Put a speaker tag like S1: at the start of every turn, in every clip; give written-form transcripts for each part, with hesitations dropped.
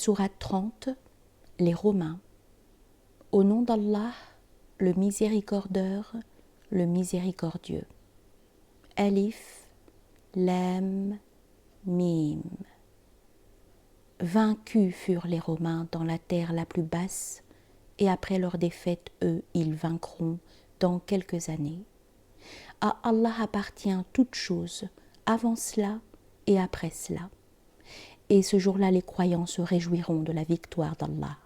S1: Sourate 30, les Romains. Au nom d'Allah, le miséricordieux, le miséricordieux. Alif, Lam, Mim. Vaincus furent les Romains dans la terre la plus basse, et après leur défaite, eux, ils vaincront dans quelques années. À Allah appartient toute chose, avant cela et après cela. Et ce jour-là, les croyants se réjouiront de la victoire d'Allah.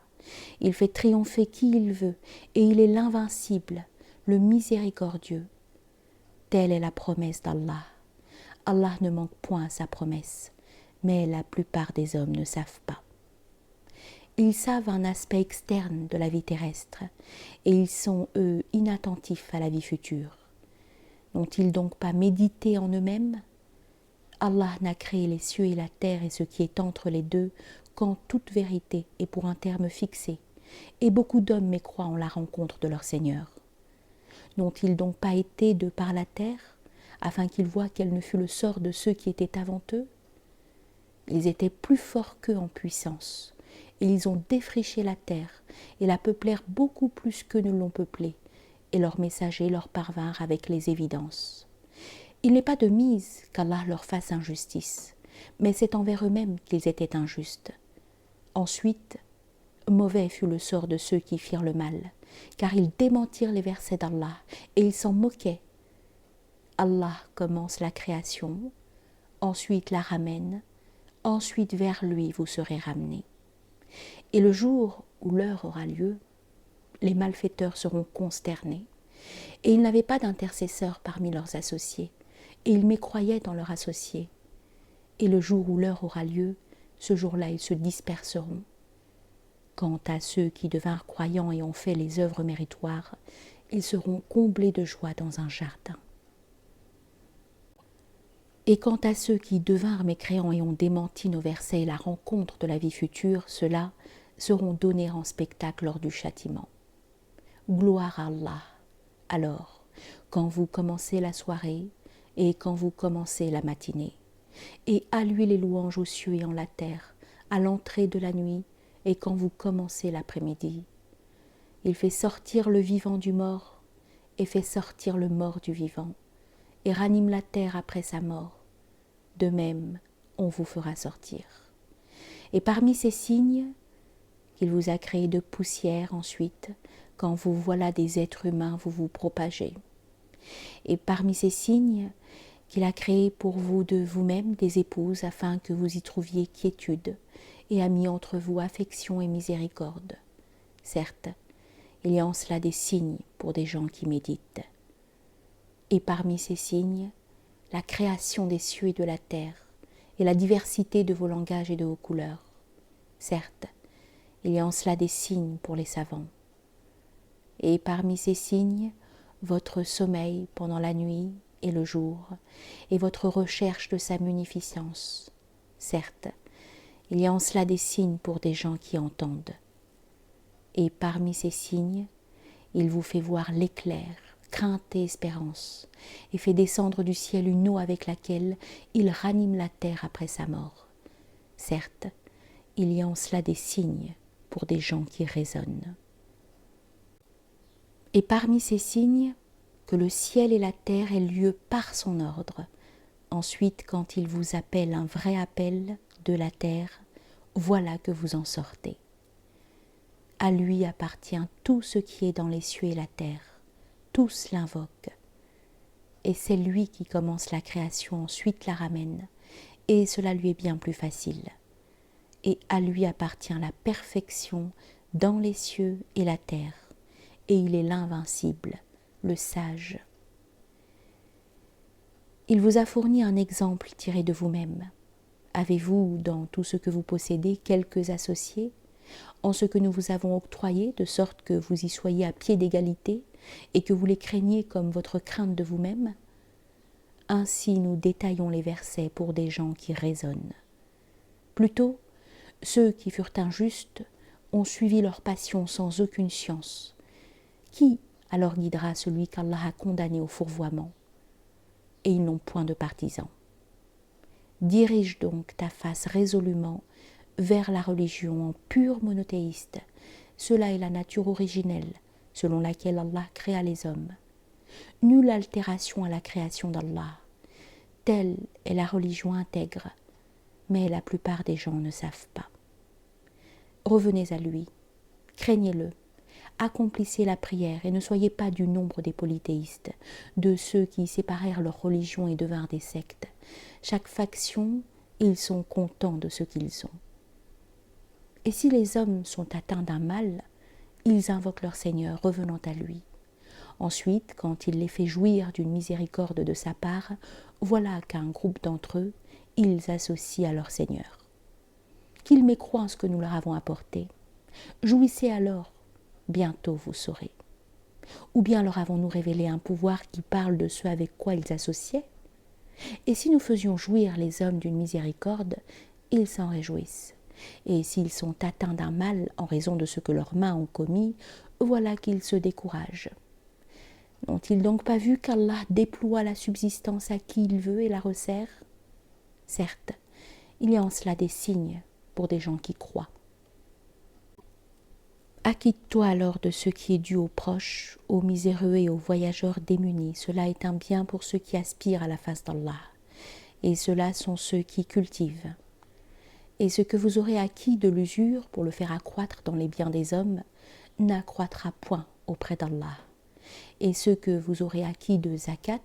S1: Il fait triompher qui il veut, et il est l'invincible, le miséricordieux. Telle est la promesse d'Allah. Allah ne manque point à sa promesse, mais la plupart des hommes ne savent pas. Ils savent un aspect externe de la vie terrestre, et ils sont, eux, inattentifs à la vie future. N'ont-ils donc pas médité en eux-mêmes ? Allah n'a créé les cieux et la terre et ce qui est entre les deux qu'en toute vérité et pour un terme fixé, et beaucoup d'hommes mécroient en la rencontre de leur Seigneur. N'ont-ils donc pas été de par la terre, afin qu'ils voient quel ne fut le sort de ceux qui étaient avant eux ? Ils étaient plus forts qu'eux en puissance, et ils ont défriché la terre, et la peuplèrent beaucoup plus qu'eux ne l'ont peuplée, et leurs messagers leur parvinrent avec les évidences. Il n'est pas de mise qu'Allah leur fasse injustice, mais c'est envers eux-mêmes qu'ils étaient injustes. Ensuite, mauvais fut le sort de ceux qui firent le mal, car ils démentirent les versets d'Allah, et ils s'en moquaient. Allah commence la création, ensuite la ramène, ensuite vers lui vous serez ramenés. Et le jour où l'heure aura lieu, les malfaiteurs seront consternés. Et ils n'avaient pas d'intercesseurs parmi leurs associés, et ils mécroyaient dans leurs associés. Et le jour où l'heure aura lieu, ce jour-là ils se disperseront. Quant à ceux qui devinrent croyants et ont fait les œuvres méritoires, ils seront comblés de joie dans un jardin. Et quant à ceux qui devinrent mécréants et ont démenti nos versets et la rencontre de la vie future, ceux-là seront donnés en spectacle lors du châtiment. Gloire à Allah. Alors, quand vous commencez la soirée et quand vous commencez la matinée, et à lui les louanges aux cieux et en la terre, à l'entrée de la nuit et quand vous commencez l'après-midi. Il fait sortir le vivant du mort et fait sortir le mort du vivant, et ranime la terre après sa mort. De même, on vous fera sortir. Et parmi ces signes, qu'il vous a créés de poussière ensuite, quand vous voilà des êtres humains, vous vous propagez. Et parmi ces signes, qu'il a créés pour vous de vous-même des épouses, afin que vous y trouviez quiétude, et a mis entre vous affection et miséricorde. Certes, il y a en cela des signes pour des gens qui méditent. Et parmi ces signes, la création des cieux et de la terre, et la diversité de vos langages et de vos couleurs. Certes, il y a en cela des signes pour les savants. Et parmi ces signes, votre sommeil pendant la nuit et le jour, et votre recherche de sa munificence. Certes, il y a en cela des signes pour des gens qui entendent. Et parmi ces signes, il vous fait voir l'éclair, crainte et espérance, et fait descendre du ciel une eau avec laquelle il ranime la terre après sa mort. Certes, il y a en cela des signes pour des gens qui raisonnent. Et parmi ces signes, que le ciel et la terre aient lieu par son ordre. Ensuite, quand il vous appelle un vrai appel de la terre, voilà que vous en sortez. À lui appartient tout ce qui est dans les cieux et la terre. Tous l'invoquent. Et c'est lui qui commence la création, ensuite la ramène, et cela lui est bien plus facile. Et à lui appartient la perfection dans les cieux et la terre, et il est l'invincible, le sage. Il vous a fourni un exemple tiré de vous-même. Avez-vous, dans tout ce que vous possédez, quelques associés, en ce que nous vous avons octroyé, de sorte que vous y soyez à pied d'égalité, et que vous les craigniez comme votre crainte de vous-même ? Ainsi nous détaillons les versets pour des gens qui raisonnent. Plutôt, ceux qui furent injustes ont suivi leur passion sans aucune science. Qui alors guidera celui qu'Allah a condamné au fourvoiement ? Et ils n'ont point de partisans. Dirige donc ta face résolument vers la religion en pur monothéiste. Cela est la nature originelle, selon laquelle Allah créa les hommes. Nulle altération à la création d'Allah. Telle est la religion intègre, mais la plupart des gens ne savent pas. Revenez à lui, craignez-le, accomplissez la prière et ne soyez pas du nombre des polythéistes, de ceux qui séparèrent leur religion et devinrent des sectes. Chaque faction, ils sont contents de ce qu'ils ont. Et si les hommes sont atteints d'un mal, ils invoquent leur Seigneur, revenant à lui. Ensuite, quand il les fait jouir d'une miséricorde de sa part, voilà qu'un groupe d'entre eux, ils associent à leur Seigneur. Qu'ils mécroient en ce que nous leur avons apporté. Jouissez alors, bientôt vous saurez. Ou bien leur avons-nous révélé un pouvoir qui parle de ceux avec quoi ils associaient? Et si nous faisions jouir les hommes d'une miséricorde, ils s'en réjouissent. Et s'ils sont atteints d'un mal en raison de ce que leurs mains ont commis, voilà qu'ils se découragent. N'ont-ils donc pas vu qu'Allah déploie la subsistance à qui il veut et la resserre? Certes, il y a en cela des signes pour des gens qui croient. Acquitte-toi alors de ce qui est dû aux proches, aux miséreux et aux voyageurs démunis. Cela est un bien pour ceux qui aspirent à la face d'Allah. Et ceux-là sont ceux qui cultivent. Et ce que vous aurez acquis de l'usure pour le faire accroître dans les biens des hommes, n'accroîtra point auprès d'Allah. Et ce que vous aurez acquis de zakat,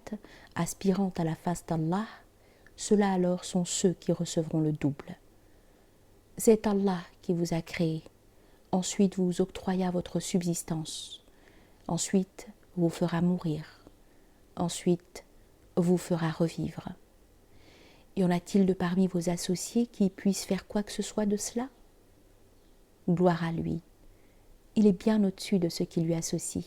S1: aspirant à la face d'Allah, ceux-là alors sont ceux qui recevront le double. C'est Allah qui vous a créé. Ensuite vous octroya votre subsistance. Ensuite vous fera mourir. Ensuite vous fera revivre. Y en a-t-il de parmi vos associés qui puissent faire quoi que ce soit de cela? Gloire à lui. Il est bien au-dessus de ce qui lui associe.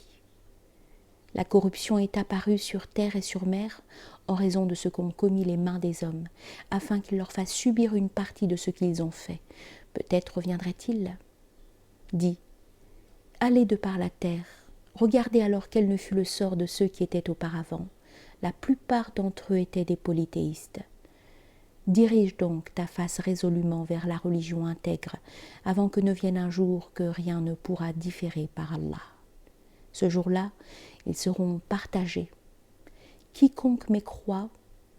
S1: La corruption est apparue sur terre et sur mer en raison de ce qu'ont commis les mains des hommes, afin qu'ils leur fassent subir une partie de ce qu'ils ont fait. Peut-être reviendrait-il. Dis, allez de par la terre, regardez alors quel ne fut le sort de ceux qui étaient auparavant. La plupart d'entre eux étaient des polythéistes. Dirige donc ta face résolument vers la religion intègre, avant que ne vienne un jour que rien ne pourra différer par Allah. Ce jour-là, ils seront partagés. Quiconque mécroit,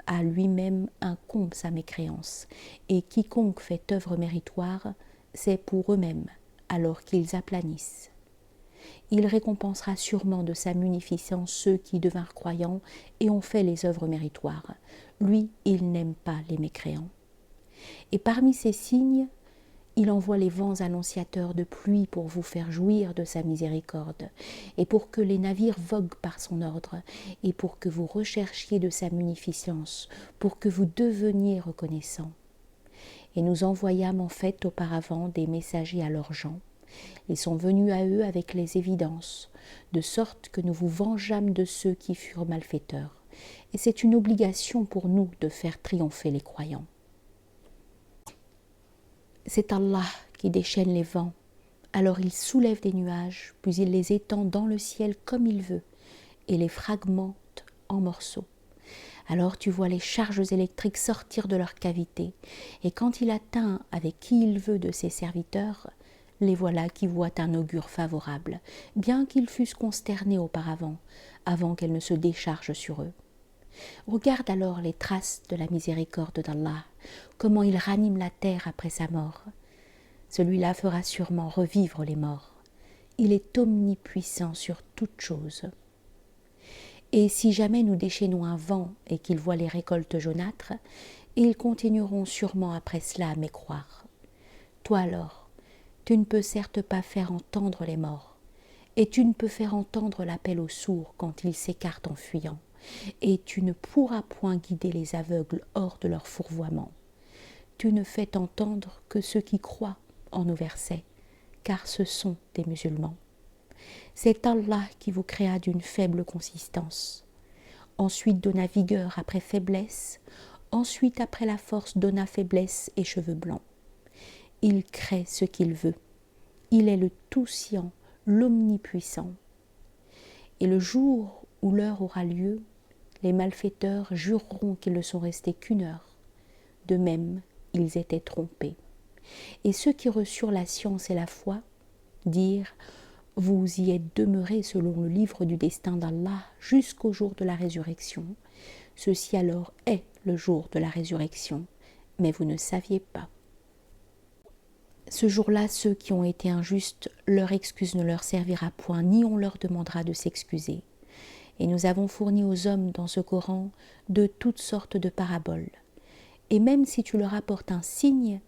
S1: à lui-même incombe sa mécréance, et quiconque fait œuvre méritoire, c'est pour eux-mêmes, alors qu'ils aplanissent. Il récompensera sûrement de sa munificence ceux qui devinrent croyants et ont fait les œuvres méritoires. Lui, il n'aime pas les mécréants. Et parmi ces signes, il envoie les vents annonciateurs de pluie pour vous faire jouir de sa miséricorde, et pour que les navires voguent par son ordre, et pour que vous recherchiez de sa munificence, pour que vous deveniez reconnaissants. Et nous envoyâmes en fait auparavant des messagers à leurs gens. Ils sont venus à eux avec les évidences, de sorte que nous vous vengeâmes de ceux qui furent malfaiteurs. Et c'est une obligation pour nous de faire triompher les croyants. C'est Allah qui déchaîne les vents, alors il soulève des nuages, puis il les étend dans le ciel comme il veut, et les fragmente en morceaux. Alors tu vois les charges électriques sortir de leur cavité, et quand il atteint avec qui il veut de ses serviteurs, les voilà qui voient un augure favorable, bien qu'ils fussent consternés auparavant, avant qu'elle ne se décharge sur eux. Regarde alors les traces de la miséricorde d'Allah, comment il ranime la terre après sa mort. Celui-là fera sûrement revivre les morts. Il est omnipuissant sur toute chose. Et si jamais nous déchaînons un vent et qu'ils voient les récoltes jaunâtres, ils continueront sûrement après cela à mécroire. Toi alors, tu ne peux certes pas faire entendre les morts, et tu ne peux faire entendre l'appel aux sourds quand ils s'écartent en fuyant, et tu ne pourras point guider les aveugles hors de leur fourvoiement. Tu ne fais entendre que ceux qui croient en nos versets, car ce sont des musulmans. C'est Allah qui vous créa d'une faible consistance. Ensuite donna vigueur après faiblesse, ensuite après la force donna faiblesse et cheveux blancs. Il crée ce qu'il veut. Il est le tout-sciant, l'omnipuissant. Et le jour où l'heure aura lieu, les malfaiteurs jureront qu'ils ne sont restés qu'une heure. De même, ils étaient trompés. Et ceux qui reçurent la science et la foi dirent: vous y êtes demeurés selon le livre du destin d'Allah jusqu'au jour de la résurrection. Ceci alors est le jour de la résurrection, mais vous ne saviez pas. Ce jour-là, ceux qui ont été injustes, leur excuse ne leur servira point, ni on leur demandera de s'excuser. Et nous avons fourni aux hommes dans ce Coran de toutes sortes de paraboles. Et même si tu leur apportes un signe,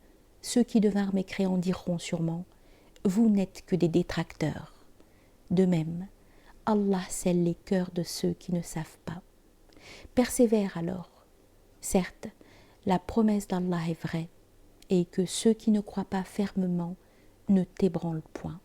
S1: ceux qui devinrent mécréants diront sûrement: vous n'êtes que des détracteurs. De même, Allah scelle les cœurs de ceux qui ne savent pas. Persévère alors. Certes, la promesse d'Allah est vraie, et que ceux qui ne croient pas fermement ne t'ébranlent point.